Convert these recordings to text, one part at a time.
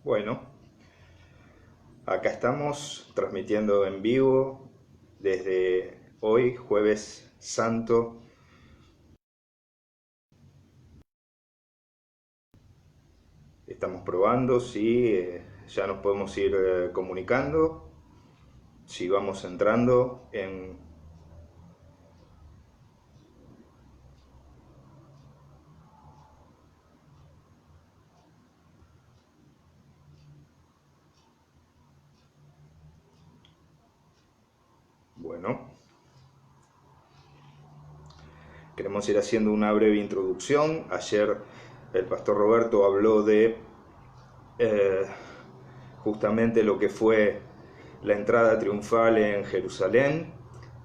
Bueno, acá estamos transmitiendo en vivo desde hoy, Jueves Santo. Estamos probando si ya nos podemos ir comunicando, si vamos entrando en... Bueno, queremos ir haciendo una breve introducción. Ayer el pastor Roberto habló de justamente lo que fue la entrada triunfal en Jerusalén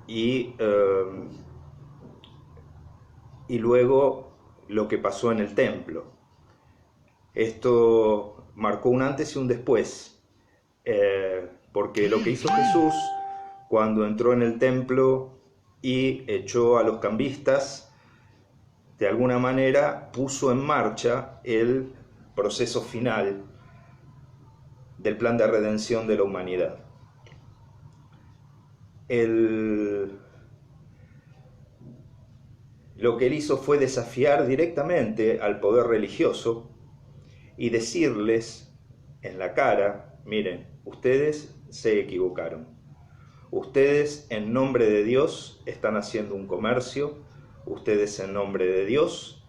y luego lo que pasó en el templo. Esto marcó un antes y un después, porque lo que hizo Jesús cuando entró en el templo y echó a los cambistas, de alguna manera puso en marcha el proceso final del plan de redención de la humanidad. Lo que él hizo fue desafiar directamente al poder religioso y decirles en la cara: miren, ustedes se equivocaron. Ustedes en nombre de Dios están haciendo un comercio, ustedes en nombre de Dios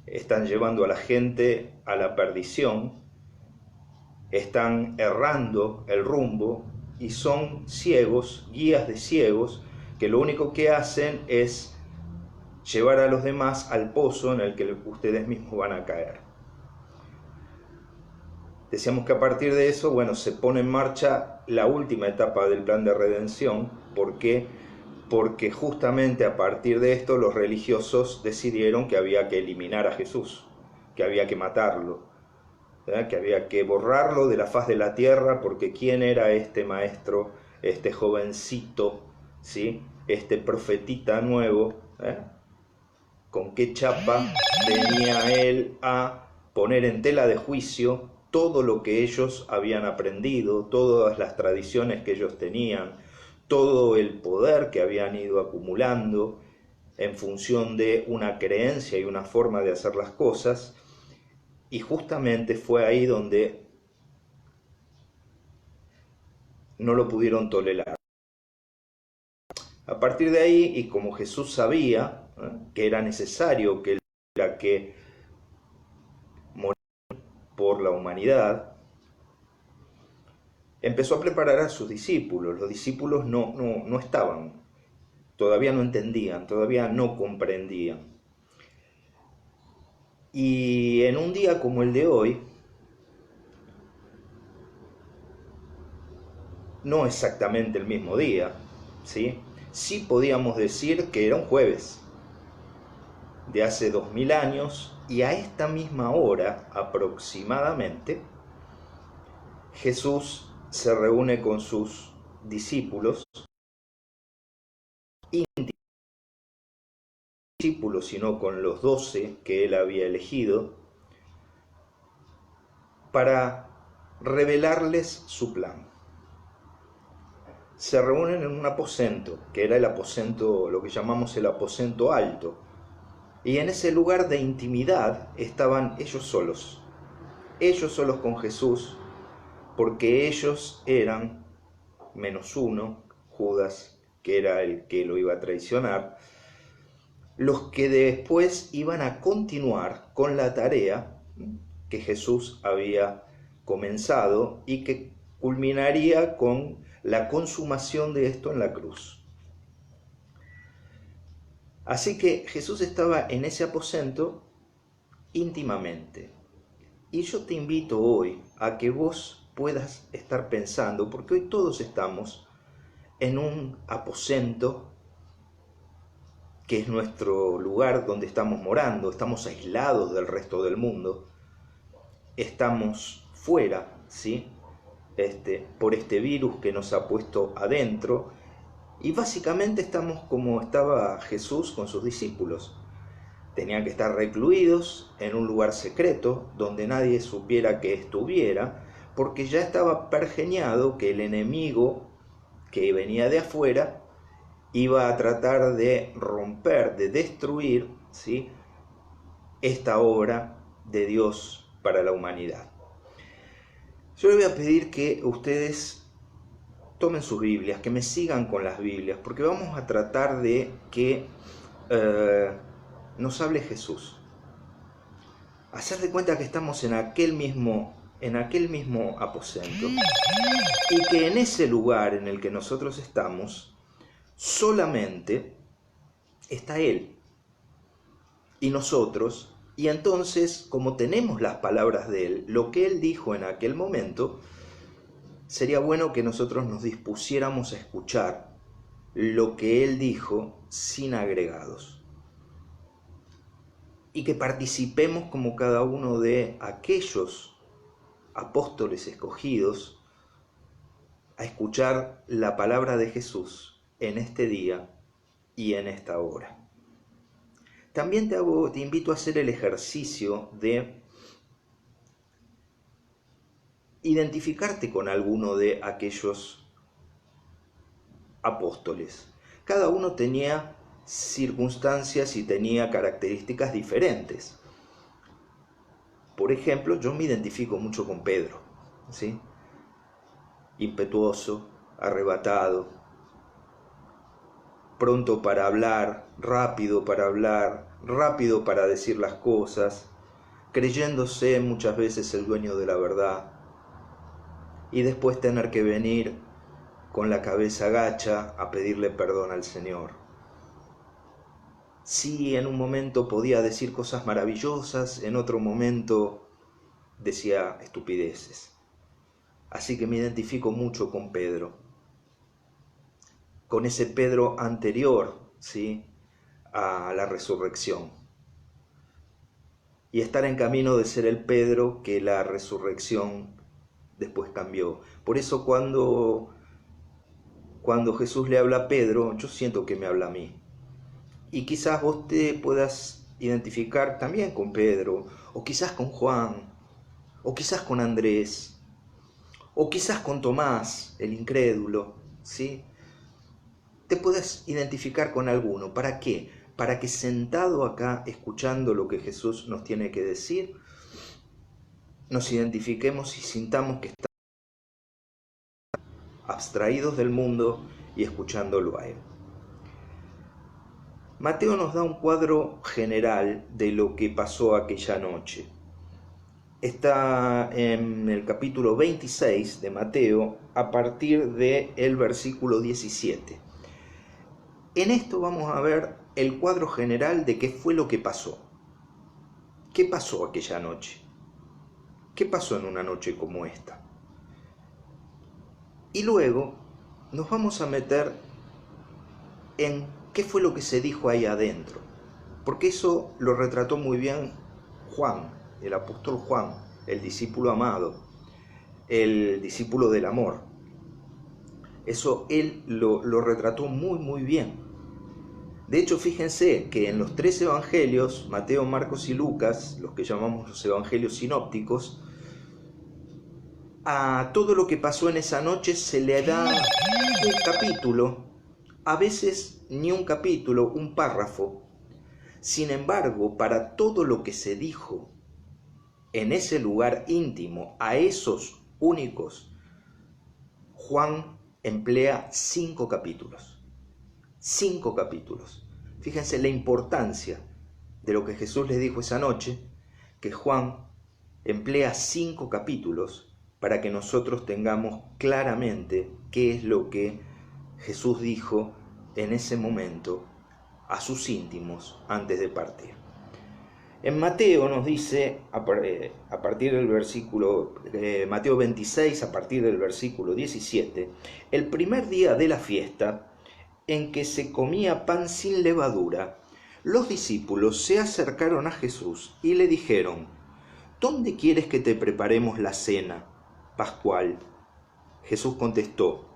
están llevando a la gente a la perdición, están errando el rumbo y son ciegos, guías de ciegos, que lo único que hacen es llevar a los demás al pozo en el que ustedes mismos van a caer. Decíamos que a partir de eso, bueno, se pone en marcha la última etapa del plan de redención. ¿Por qué? Porque justamente a partir de esto los religiosos decidieron que había que eliminar a Jesús, que había que matarlo, que había que borrarlo de la faz de la tierra, porque ¿quién era este maestro, este jovencito, ¿sí? Este profetita nuevo? ¿Con qué chapa venía él a poner en tela de juicio todo lo que ellos habían aprendido, todas las tradiciones que ellos tenían, todo el poder que habían ido acumulando en función de una creencia y una forma de hacer las cosas? Y justamente fue ahí donde no lo pudieron tolerar. A partir de ahí, y como Jesús sabía que era necesario que morir por la humanidad, empezó a preparar a sus discípulos. Los discípulos no estaban, todavía no entendían, todavía no comprendían. Y en un día como el de hoy, no exactamente el mismo día, ¿sí? Sí podíamos decir que era un jueves de hace 2000 años, y a esta misma hora aproximadamente Jesús se reúne con sus discípulos, sino con los 12 que él había elegido, para revelarles su plan. Se reúnen en un aposento, que era el aposento, lo que llamamos el aposento alto, y en ese lugar de intimidad estaban ellos solos con Jesús, porque ellos eran, menos uno, Judas, que era el que lo iba a traicionar, los que después iban a continuar con la tarea que Jesús había comenzado y que culminaría con la consumación de esto en la cruz. Así que Jesús estaba en ese aposento íntimamente. Y yo te invito hoy a que vos puedas estar pensando, porque hoy todos estamos en un aposento que es nuestro lugar donde estamos morando, estamos aislados del resto del mundo, estamos fuera, ¿sí? Por este virus que nos ha puesto adentro, y básicamente estamos como estaba Jesús con sus discípulos. Tenían que estar recluidos en un lugar secreto donde nadie supiera que estuviera, porque ya estaba pergeñado que el enemigo que venía de afuera iba a tratar de romper, de destruir, ¿sí?, esta obra de Dios para la humanidad. Yo les voy a pedir que ustedes tomen sus Biblias, que me sigan con las Biblias, porque vamos a tratar de que nos hable Jesús. Hacer de cuenta que estamos en aquel mismo aposento, y que en ese lugar en el que nosotros estamos solamente está Él y nosotros, y entonces, como tenemos las palabras de Él, lo que Él dijo en aquel momento, sería bueno que nosotros nos dispusiéramos a escuchar lo que Él dijo sin agregados, y que participemos como cada uno de aquellos apóstoles escogidos a escuchar la palabra de Jesús en este día y en esta hora. También te invito a hacer el ejercicio de identificarte con alguno de aquellos apóstoles. Cada uno tenía circunstancias y tenía características diferentes. Por ejemplo, yo me identifico mucho con Pedro, ¿sí? Impetuoso, arrebatado, pronto para hablar, rápido para decir las cosas, creyéndose muchas veces el dueño de la verdad, y después tener que venir con la cabeza gacha a pedirle perdón al Señor. Sí, en un momento podía decir cosas maravillosas, en otro momento decía estupideces. Así que me identifico mucho con Pedro, con ese Pedro anterior, ¿sí?, a la resurrección, y estar en camino de ser el Pedro que la resurrección después cambió. Por eso cuando Jesús le habla a Pedro, yo siento que me habla a mí. Y quizás vos te puedas identificar también con Pedro, o quizás con Juan, o quizás con Andrés, o quizás con Tomás, el incrédulo, ¿sí? Te puedes identificar con alguno. ¿Para qué? Para que sentado acá, escuchando lo que Jesús nos tiene que decir, nos identifiquemos y sintamos que estamos abstraídos del mundo y escuchándolo a Él. Mateo nos da un cuadro general de lo que pasó aquella noche. Está en el capítulo 26 de Mateo, a partir del versículo 17. En esto vamos a ver el cuadro general de qué fue lo que pasó. ¿Qué pasó aquella noche? ¿Qué pasó en una noche como esta? Y luego nos vamos a meter en qué fue lo que se dijo ahí adentro, porque eso lo retrató muy bien Juan, el apóstol Juan, el discípulo amado, el discípulo del amor. Eso él lo retrató muy bien. De hecho, fíjense que en los 3 evangelios, Mateo, Marcos y Lucas, los que llamamos los evangelios sinópticos, a todo lo que pasó en esa noche se le da un capítulo, a veces ni un capítulo, un párrafo. Sin embargo, para todo lo que se dijo en ese lugar íntimo, a esos únicos, Juan emplea 5 capítulos. 5 capítulos. Fíjense la importancia de lo que Jesús les dijo esa noche, que Juan emplea 5 capítulos para que nosotros tengamos claramente qué es lo que Jesús dijo en ese momento a sus íntimos antes de partir. En Mateo nos dice, a partir del versículo, Mateo 26, a partir del versículo 17, el primer día de la fiesta, en que se comía pan sin levadura, los discípulos se acercaron a Jesús y le dijeron: ¿Dónde quieres que te preparemos la cena pascual? Jesús contestó: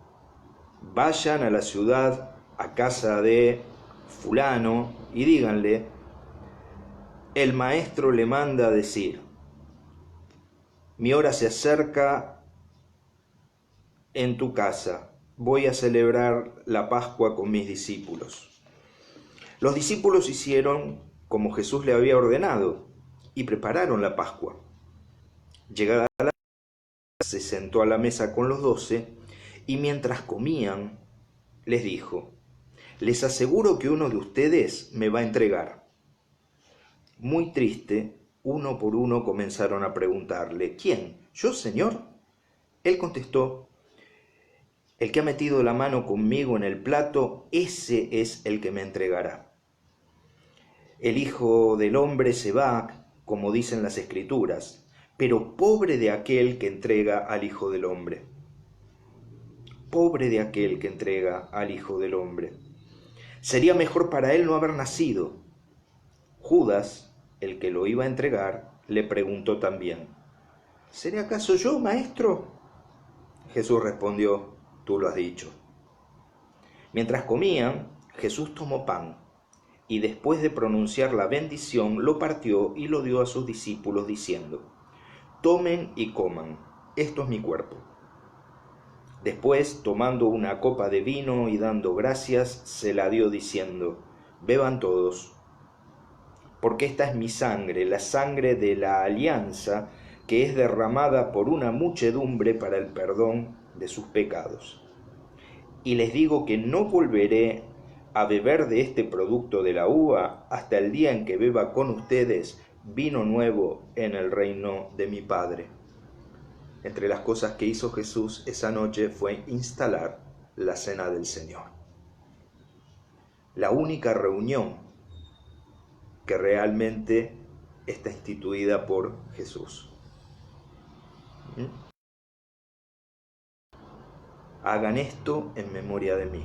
vayan a la ciudad, a casa de fulano, y díganle: el maestro le manda a decir: mi hora se acerca en tu casa, voy a celebrar la Pascua con mis discípulos. Los discípulos hicieron como Jesús le había ordenado y prepararon la Pascua. Llegada la hora, se sentó a la mesa con los 12 y mientras comían les dijo: les aseguro que uno de ustedes me va a entregar. Muy triste, uno por uno comenzaron a preguntarle: ¿quién? ¿Yo, Señor? Él contestó: el que ha metido la mano conmigo en el plato, ese es el que me entregará. El Hijo del Hombre se va, como dicen las Escrituras, pero pobre de aquel que entrega al Hijo del Hombre. Pobre de aquel que entrega al Hijo del Hombre. Sería mejor para él no haber nacido. Judas, el que lo iba a entregar, le preguntó también: ¿seré acaso yo, maestro? Jesús respondió: tú lo has dicho. Mientras comían, Jesús tomó pan y después de pronunciar la bendición lo partió y lo dio a sus discípulos diciendo: tomen y coman, esto es mi cuerpo. Después, tomando una copa de vino y dando gracias, se la dio diciendo: beban todos, porque esta es mi sangre, la sangre de la alianza, que es derramada por una muchedumbre para el perdón de sus pecados. Y les digo que no volveré a beber de este producto de la uva hasta el día en que beba con ustedes vino nuevo en el reino de mi Padre. Entre las cosas que hizo Jesús esa noche fue instalar la Cena del Señor. La única reunión que realmente está instituida por Jesús. Hagan esto en memoria de mí.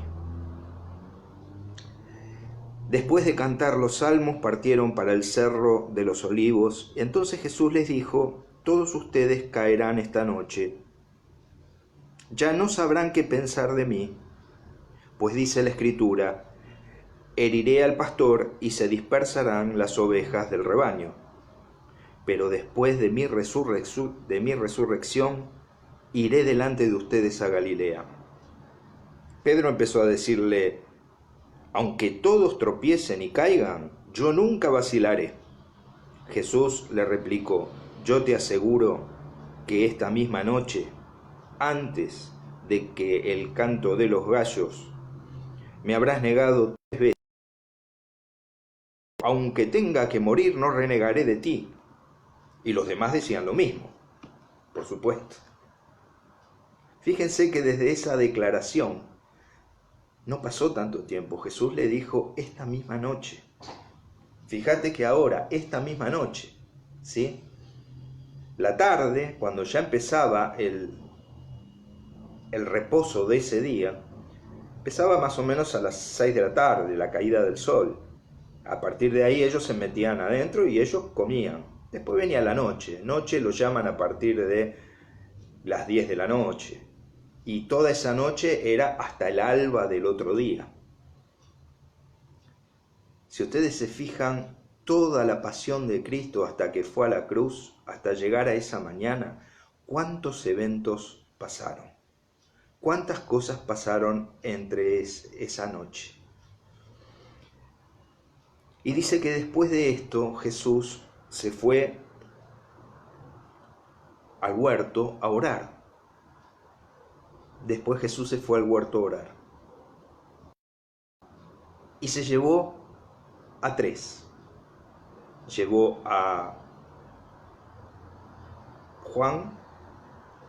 Después de cantar los salmos, partieron para el Cerro de los Olivos. Entonces Jesús les dijo: todos ustedes caerán esta noche. Ya no sabrán qué pensar de mí, pues dice la Escritura: heriré al pastor y se dispersarán las ovejas del rebaño. Pero después de mi resurrección, iré delante de ustedes a Galilea. Pedro empezó a decirle: aunque todos tropiecen y caigan, yo nunca vacilaré. Jesús le replicó: yo te aseguro que esta misma noche, antes de que el canto de los gallos, me habrás negado 3 veces. Aunque tenga que morir, no renegaré de ti. Y los demás decían lo mismo, por supuesto. Fíjense que desde esa declaración no pasó tanto tiempo. Jesús le dijo: esta misma noche. Fíjate que ahora, esta misma noche, ¿sí? La tarde, cuando ya empezaba el reposo de ese día, empezaba más o menos a las 6 de la tarde, la caída del sol. A partir de ahí ellos se metían adentro y ellos comían. Después venía la noche. Noche lo llaman a partir de las 10 de la noche. Y toda esa noche era hasta el alba del otro día. Si ustedes se fijan, toda la pasión de Cristo hasta que fue a la cruz, hasta llegar a esa mañana, ¿cuántos eventos pasaron? ¿Cuántas cosas pasaron entre esa noche? Y dice que después de esto Jesús se fue al huerto a orar. Después Jesús se fue al huerto a orar. Y se llevó a 3. Llevó a Juan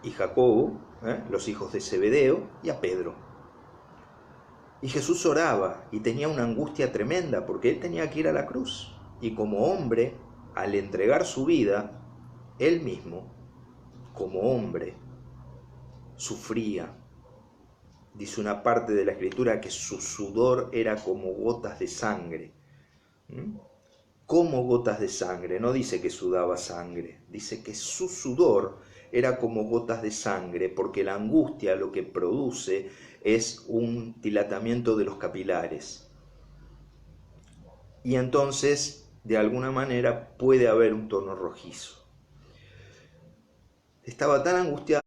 y Jacobo, los hijos de Zebedeo, y a Pedro. Y Jesús oraba y tenía una angustia tremenda porque él tenía que ir a la cruz. Y como hombre, al entregar su vida, él mismo, como hombre, sufría. Dice una parte de la Escritura que su sudor era como gotas de sangre. Como gotas de sangre, no dice que sudaba sangre, dice que su sudor era como gotas de sangre, porque la angustia lo que produce es un dilatamiento de los capilares. Y entonces de alguna manera puede haber un tono rojizo. Estaba tan angustiado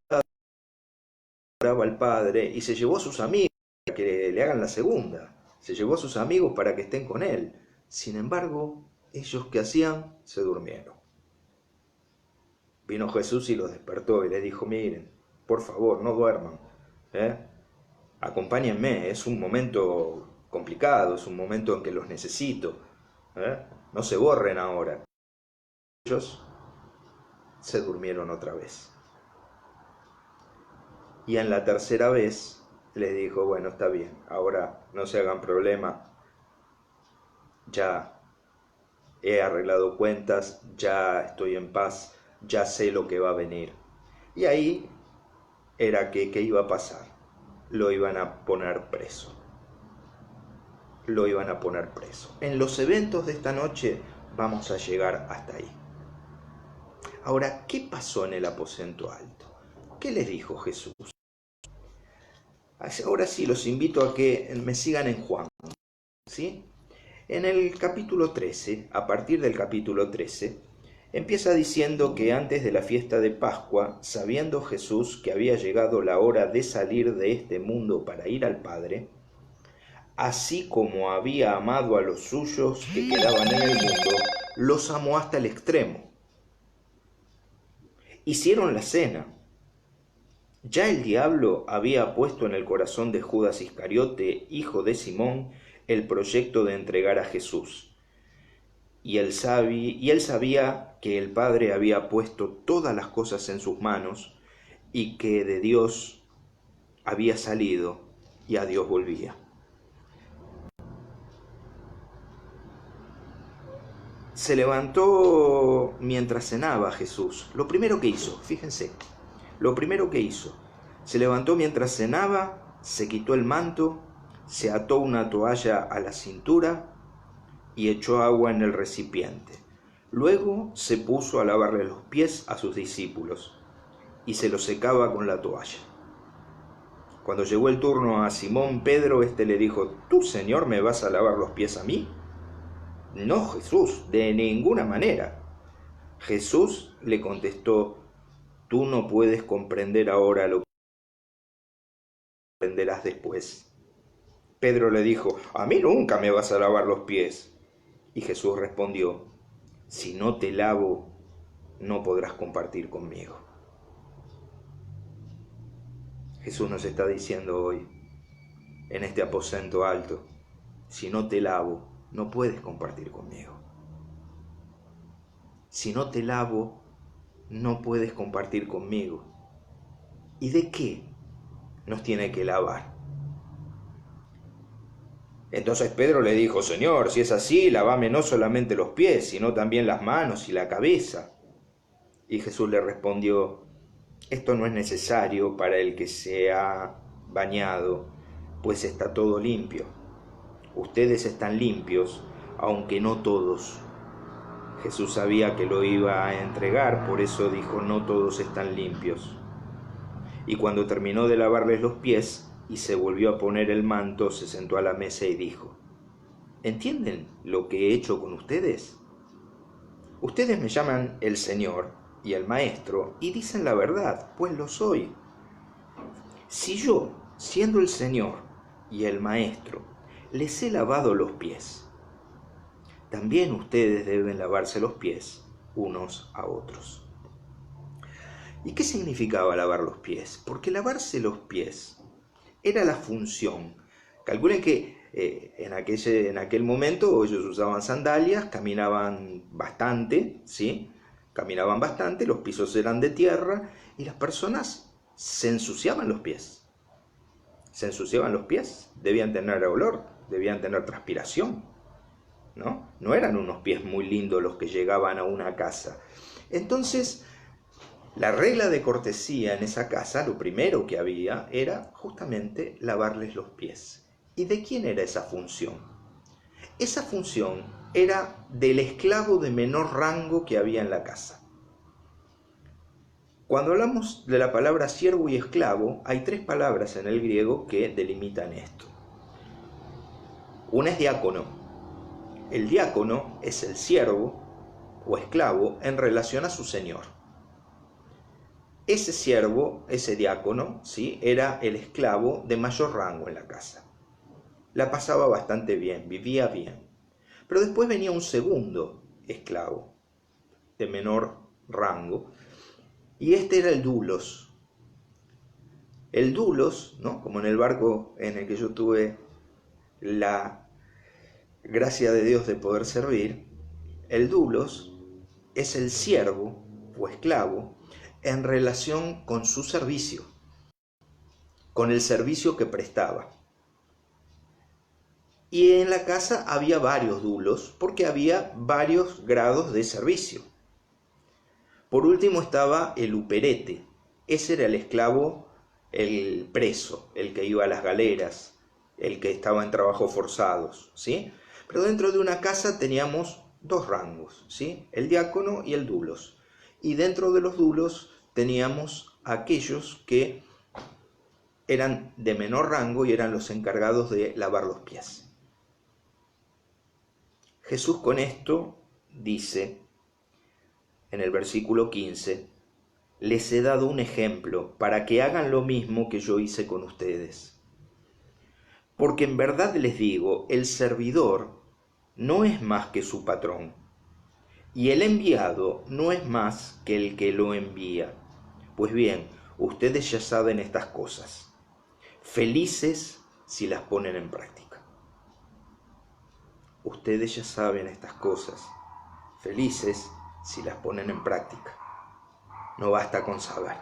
al padre y se llevó a sus amigos para que le hagan la segunda. Se llevó a sus amigos para que estén con él. Sin embargo, ellos que hacían, se durmieron. Vino Jesús y los despertó y les dijo, miren, por favor, no duerman, acompáñenme, es un momento complicado, es un momento en que los necesito, no se borren ahora. Ellos se durmieron otra vez. Y en la tercera vez les dijo, bueno, está bien, ahora no se hagan problema, ya he arreglado cuentas, ya estoy en paz, ya sé lo que va a venir. Y ahí era que, ¿qué iba a pasar? Lo iban a poner preso. Lo iban a poner preso. En los eventos de esta noche vamos a llegar hasta ahí. Ahora, ¿qué pasó en el aposento alto? ¿Qué les dijo Jesús? Ahora sí, los invito a que me sigan en Juan, ¿sí? En el capítulo 13, a partir del capítulo 13, empieza diciendo que antes de la fiesta de Pascua, sabiendo Jesús que había llegado la hora de salir de este mundo para ir al Padre, así como había amado a los suyos que quedaban en el mundo, los amó hasta el extremo. Hicieron la cena. Ya el diablo había puesto en el corazón de Judas Iscariote, hijo de Simón, el proyecto de entregar a Jesús. Y él sabía que el Padre había puesto todas las cosas en sus manos y que de Dios había salido y a Dios volvía. Se levantó mientras cenaba Jesús. Lo primero que hizo, fíjense, se levantó mientras cenaba, se quitó el manto, se ató una toalla a la cintura y echó agua en el recipiente. Luego se puso a lavarle los pies a sus discípulos y se los secaba con la toalla. Cuando llegó el turno a Simón Pedro, éste le dijo, ¿tú, Señor, me vas a lavar los pies a mí? No, Jesús, de ninguna manera. Jesús le contestó, tú no puedes comprender ahora lo que comprenderás después. Pedro le dijo, a mí nunca me vas a lavar los pies. Y Jesús respondió, si no te lavo, no podrás compartir conmigo. Jesús nos está diciendo hoy, en este aposento alto, si no te lavo, no puedes compartir conmigo. Si no te lavo, no puedes compartir conmigo. ¿Y de qué nos tiene que lavar? Entonces Pedro le dijo, Señor, si es así, lávame no solamente los pies, sino también las manos y la cabeza. Y Jesús le respondió, esto no es necesario para el que se ha bañado, pues está todo limpio. Ustedes están limpios, aunque no todos. Jesús sabía que lo iba a entregar, por eso dijo, no todos están limpios. Y cuando terminó de lavarles los pies y se volvió a poner el manto, se sentó a la mesa y dijo, ¿entienden lo que he hecho con ustedes? Ustedes me llaman el Señor y el Maestro y dicen la verdad, pues lo soy. Si yo, siendo el Señor y el Maestro, les he lavado los pies, también ustedes deben lavarse los pies unos a otros. ¿Y qué significaba lavar los pies? Porque lavarse los pies era la función. Calculen que en aquel momento ellos usaban sandalias, caminaban bastante, ¿sí? Caminaban bastante, los pisos eran de tierra y las personas se ensuciaban los pies. Se ensuciaban los pies, debían tener olor, debían tener transpiración, ¿no? No eran unos pies muy lindos los que llegaban a una casa. Entonces, la regla de cortesía en esa casa, lo primero que había era justamente lavarles los pies. ¿Y de quién era esa función? Esa función era del esclavo de menor rango que había en la casa. Cuando hablamos de la palabra siervo y esclavo, hay tres palabras en el griego que delimitan esto. Una es diácono. El diácono es el siervo o esclavo en relación a su señor. Ese siervo, ese diácono, ¿sí?, era el esclavo de mayor rango en la casa. La pasaba bastante bien, vivía bien. Pero después venía un segundo esclavo de menor rango, y este era el doulos. El doulos, ¿no?, como en el barco en el que yo tuve la gracia de Dios de poder servir, el doulos es el siervo o esclavo en relación con su servicio, con el servicio que prestaba. Y en la casa había varios doulos porque había varios grados de servicio. Por último estaba el uperete. Ese era el esclavo, el preso, el que iba a las galeras, el que estaba en trabajos forzados, ¿sí? Pero dentro de una casa teníamos dos rangos, ¿sí?, el diácono y el doulos. Y dentro de los doulos teníamos aquellos que eran de menor rango y eran los encargados de lavar los pies. Jesús con esto dice, en el versículo 15, les he dado un ejemplo para que hagan lo mismo que yo hice con ustedes. Porque en verdad les digo, el servidor no es más que su patrón, y el enviado no es más que el que lo envía. Pues bien, ustedes ya saben estas cosas. Felices si las ponen en práctica. Ustedes ya saben estas cosas. Felices si las ponen en práctica. No basta con saber.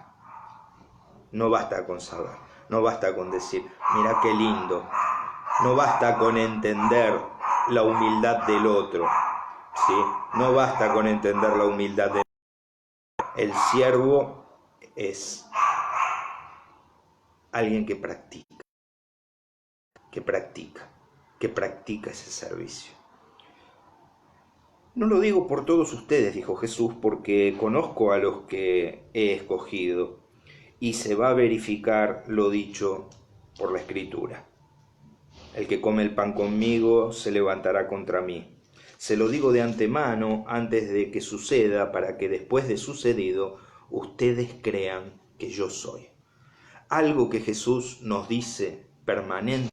No basta con saber. No basta con decir, mira qué lindo. No basta con entender la humildad del otro, ¿sí? No basta con entender la humildad del otro. El siervo es alguien que practica ese servicio. No lo digo por todos ustedes, dijo Jesús, porque conozco a los que he escogido, y se va a verificar lo dicho por la Escritura. El que come el pan conmigo se levantará contra mí. Se lo digo de antemano, antes de que suceda, para que después de sucedido, ustedes crean que yo soy. Algo que Jesús nos dice permanentemente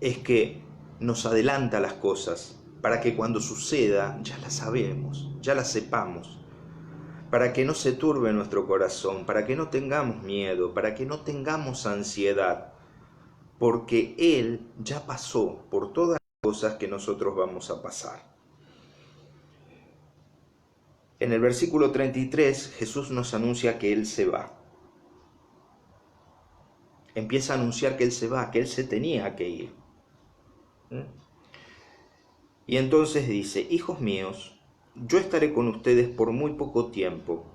es que nos adelanta las cosas para que cuando suceda ya las sabemos, ya las sepamos, para que no se turbe nuestro corazón, para que no tengamos miedo, para que no tengamos ansiedad, porque Él ya pasó por todas las cosas que nosotros vamos a pasar. En el versículo 33, Jesús nos anuncia que Él se va. Empieza a anunciar que Él se va, que Él se tenía que ir. Y entonces dice, hijos míos, yo estaré con ustedes por muy poco tiempo,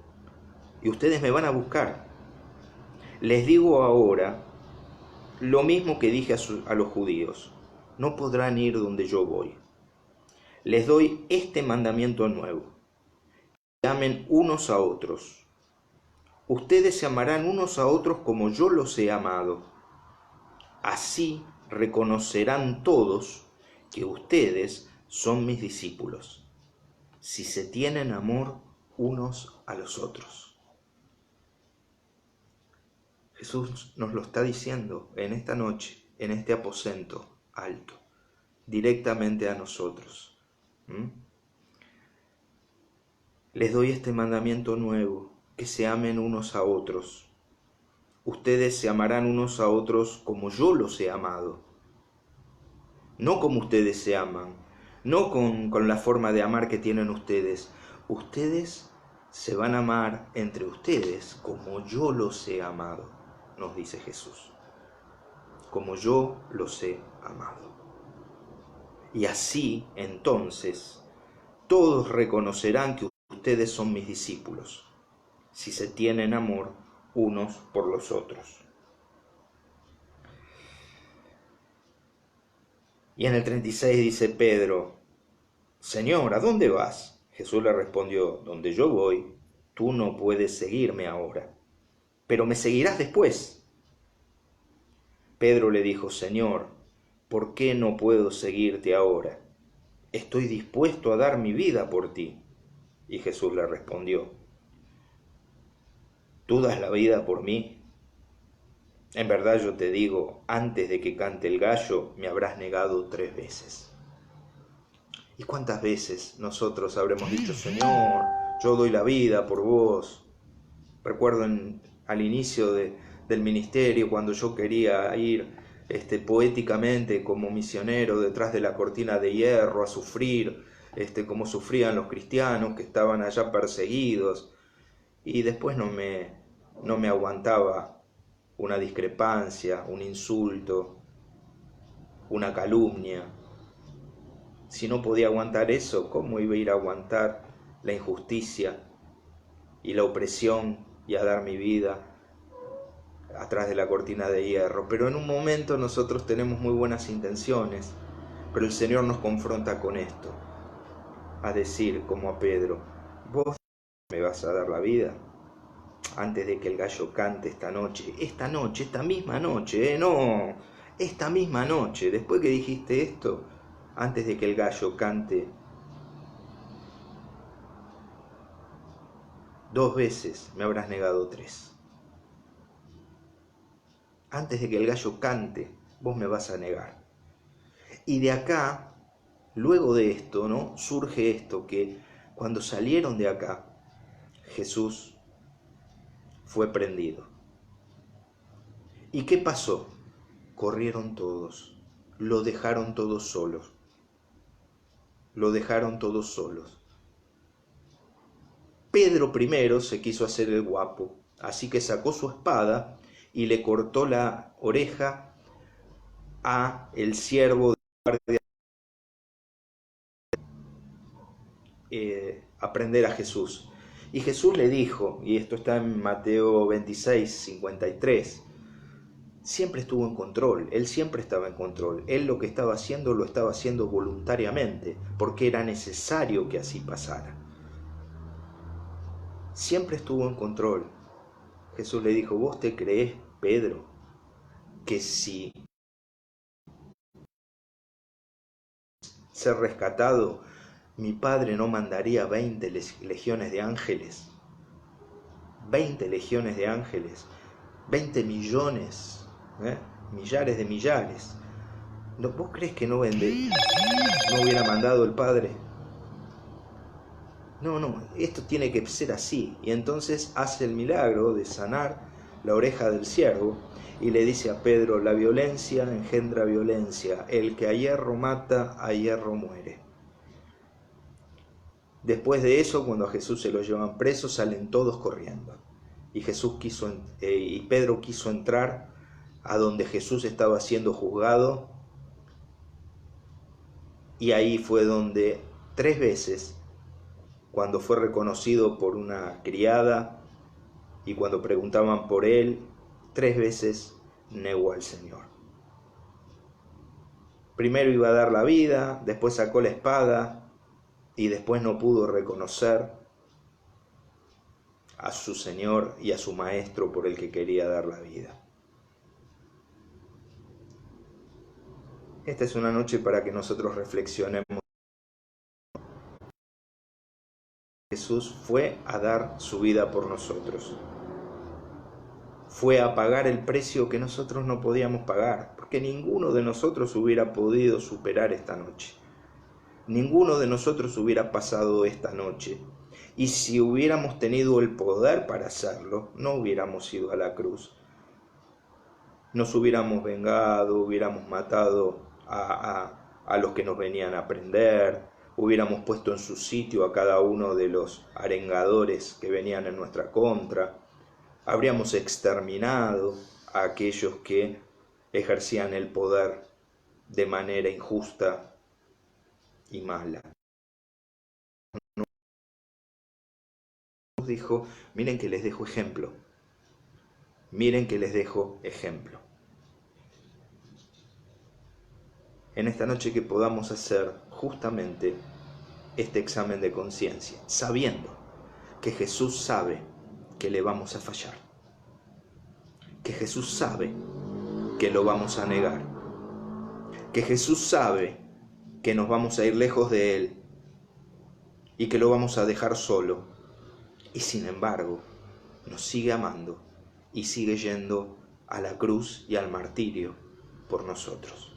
y ustedes me van a buscar. Les digo ahora lo mismo que dije a los judíos, no podrán ir donde yo voy. Les doy este mandamiento nuevo, que amen unos a otros. Ustedes se amarán unos a otros como yo los he amado. Así reconocerán todos que ustedes son mis discípulos, si se tienen amor unos a los otros. Jesús nos lo está diciendo en esta noche, en este aposento alto, directamente a nosotros. Les doy este mandamiento nuevo, que se amen unos a otros. Ustedes se amarán unos a otros como yo los he amado. No como ustedes se aman, no con la forma de amar que tienen ustedes. Ustedes se van a amar entre ustedes como yo los he amado, nos dice Jesús. Como yo los he amado. Y así, entonces, todos reconocerán que ustedes son mis discípulos, si se tienen amor unos por los otros. Y en el 36 dice Pedro, Señor, ¿a dónde vas? Jesús le respondió, donde yo voy, tú no puedes seguirme ahora, pero me seguirás después. Pedro le dijo: Señor, ¿por qué no puedo seguirte ahora? Estoy dispuesto a dar mi vida por ti. Y Jesús le respondió: ¿tú das la vida por mí? En verdad yo te digo, antes de que cante el gallo, me habrás negado 3 veces. ¿Y cuántas veces nosotros habremos dicho: Señor, yo doy la vida por vos? Recuerdo al inicio del ministerio, cuando yo quería ir poéticamente como misionero detrás de la cortina de hierro a sufrir, como sufrían los cristianos que estaban allá perseguidos, y después no me aguantaba una discrepancia, un insulto, una calumnia. Si no podía aguantar eso, ¿cómo iba a ir a aguantar la injusticia y la opresión y a dar mi vida atrás de la cortina de hierro? Pero en un momento nosotros tenemos muy buenas intenciones, pero el Señor nos confronta con esto, a decir como a Pedro: ¿vos me vas a dar la vida antes de que el gallo cante esta noche, esta misma noche, no, esta misma noche, después que dijiste esto, antes de que el gallo cante 2 veces, me habrás negado 3. Antes de que el gallo cante, vos me vas a negar. Y de acá, luego de esto, ¿no?, surge esto, que cuando salieron de acá, Jesús fue prendido. ¿Y qué pasó? Corrieron todos, lo dejaron todos solos. Lo dejaron todos solos. Pedro primero se quiso hacer el guapo, así que sacó su espada y le cortó la oreja a el siervo de guardia a prender a Jesús. Y Jesús le dijo, y esto está en Mateo 26, 53, siempre estuvo en control, él siempre estaba en control, él lo que estaba haciendo lo estaba haciendo voluntariamente, porque era necesario que así pasara. Siempre estuvo en control. Jesús le dijo: ¿vos te creés, Pedro, que si ser rescatado, mi Padre no mandaría 20 legiones de ángeles? 20 legiones de ángeles, 20 millones, millares de millares. ¿Vos crees que no hubiera mandado el Padre? No, esto tiene que ser así. Y entonces hace el milagro de sanar la oreja del siervo y le dice a Pedro: la violencia engendra violencia, el que a hierro mata, a hierro muere. Después de eso, cuando a Jesús se lo llevan preso, salen todos corriendo. Y Pedro quiso entrar a donde Jesús estaba siendo juzgado, y ahí fue donde 3 veces, cuando fue reconocido por una criada y cuando preguntaban por él, 3 veces negó al Señor. Primero iba a dar la vida, después sacó la espada y después no pudo reconocer a su Señor y a su Maestro por el que quería dar la vida. Esta es una noche para que nosotros reflexionemos. Jesús fue a dar su vida por nosotros. Fue a pagar el precio que nosotros no podíamos pagar, porque ninguno de nosotros hubiera podido superar esta noche. Ninguno de nosotros hubiera pasado esta noche. Y si hubiéramos tenido el poder para hacerlo, no hubiéramos ido a la cruz. Nos hubiéramos vengado, hubiéramos matado a los que nos venían a prender, hubiéramos puesto en su sitio a cada uno de los arengadores que venían en nuestra contra, habríamos exterminado a aquellos que ejercían el poder de manera injusta y mala. Nos dijo: miren que les dejo ejemplo, miren que les dejo ejemplo. En esta noche que podamos hacer justamente este examen de conciencia, sabiendo que Jesús sabe que le vamos a fallar, que Jesús sabe que que lo vamos a negar, que Jesús sabe que nos vamos a ir lejos de Él y que lo vamos a dejar solo, y sin embargo nos sigue amando y sigue yendo a la cruz y al martirio por nosotros.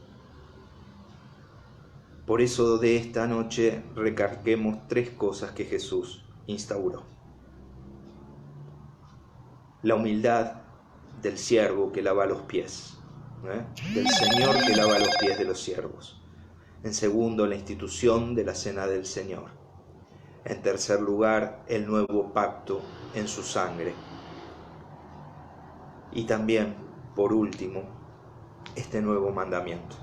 Por eso de esta noche recarguemos 3 cosas que Jesús instauró. La humildad del siervo que lava los pies, del Señor que lava los pies de los siervos. En segundo, la institución de la cena del Señor. En tercer lugar, el nuevo pacto en su sangre. Y también, por último, este nuevo mandamiento.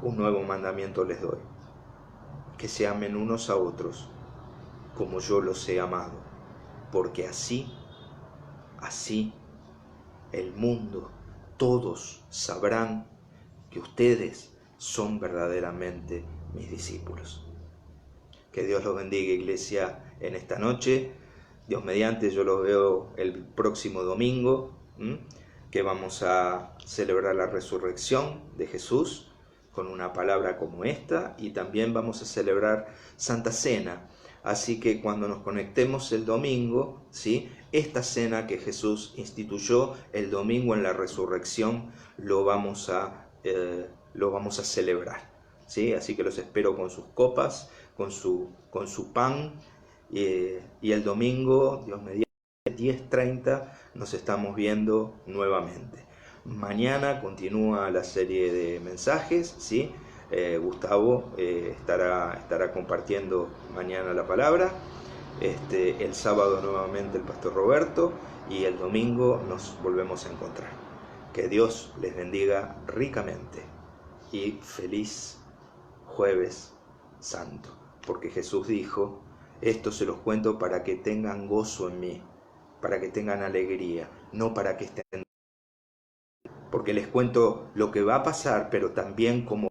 Un nuevo mandamiento les doy: que se amen unos a otros como yo los he amado, porque así el mundo, todos sabrán que ustedes son verdaderamente mis discípulos. Que Dios los bendiga, iglesia, en esta noche. Dios mediante, yo los veo el próximo domingo, que vamos a celebrar la resurrección de Jesús con una palabra como esta, y también vamos a celebrar Santa Cena. Así que cuando nos conectemos el domingo, ¿sí?, esta cena que Jesús instituyó el domingo en la resurrección, lo vamos a celebrar, ¿sí? Así que los espero con sus copas, con su pan, y el domingo, Dios mediante, 10:30, nos estamos viendo nuevamente. Mañana continúa la serie de mensajes, ¿sí? Gustavo estará compartiendo mañana la palabra. El sábado nuevamente el pastor Roberto, y el domingo nos volvemos a encontrar. Que Dios les bendiga ricamente y feliz Jueves Santo, porque Jesús dijo: esto se los cuento para que tengan gozo en mí, para que tengan alegría, no para que estén, porque les cuento lo que va a pasar, pero también cómo